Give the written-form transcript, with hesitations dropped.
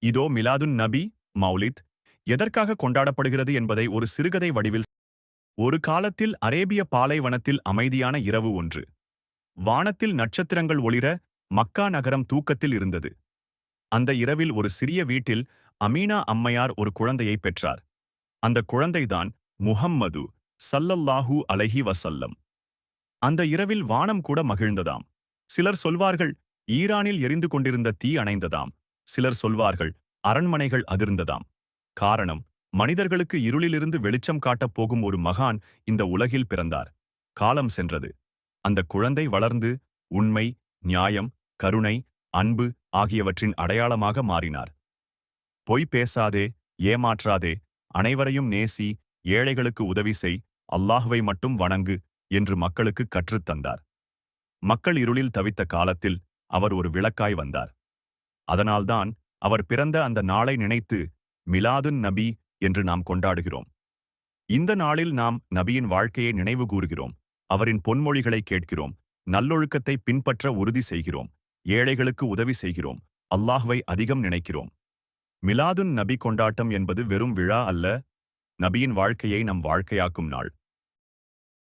இதோ மிலாதுன் நபி மௌலித் எதற்காக கொண்டாடப்படுகிறது என்பதை ஒரு சிறுகதை வடிவில். ஒரு காலத்தில் அரேபிய பாலைவனத்தில் அமைதியான இரவு ஒன்று. வானத்தில் நட்சத்திரங்கள் ஒளிர மக்கா நகரம் தூக்கத்தில் இருந்தது. அந்த இரவில் ஒரு சிறிய வீட்டில் அமீனா அம்மையார் ஒரு குழந்தையை பெற்றார். அந்த குழந்தைதான் முஹம்மது ஸல்லல்லாஹு அலைஹி வஸல்லம். அந்த இரவில் வானம் கூட மகிழ்ந்ததாம். சிலர் சொல்வார்கள் ஈரானில் எரிந்து கொண்டிருந்த தீ அணைந்ததாம். சிலர் சொல்வார்கள் அரண்மனைகள் அதிர்ந்ததாம். காரணம், மனிதர்களுக்கு இருளிலிருந்து வெளிச்சம் காட்டப் போகும் ஒரு மகான் இந்த உலகில் பிறந்தார். காலம் சென்றது. அந்த குழந்தை வளர்ந்து உண்மை, நியாயம், கருணை, அன்பு ஆகியவற்றின் அடையாளமாக மாறினார். பொய் பேசாதே, ஏமாற்றாதே, அனைவரையும் நேசி, ஏழைகளுக்கு உதவி செய், அல்லாஹ்வை மட்டும் வணங்கு என்று மக்களுக்கு கற்றுத் தந்தார். மக்கள் இருளில் தவித்த காலத்தில் அவர் ஒரு விளக்காய் வந்தார். அதனால்தான் அவர் பிறந்த அந்த நாளை நினைத்து மிலாதுன் நபி என்று நாம் கொண்டாடுகிறோம். இந்த நாளில் நாம் நபியின் வாழ்க்கையை நினைவு கூறுகிறோம். அவரின் பொன்மொழிகளை கேட்கிறோம். நல்லொழுக்கத்தை பின்பற்ற உறுதி செய்கிறோம். ஏழைகளுக்கு உதவி செய்கிறோம். அல்லாஹ்வை அதிகம் நினைக்கிறோம். மிலாதுன் நபி கொண்டாட்டம் என்பது வெறும் விழா அல்ல, நபியின் வாழ்க்கையை நம் வாழ்க்கையாக்கும் நாள்.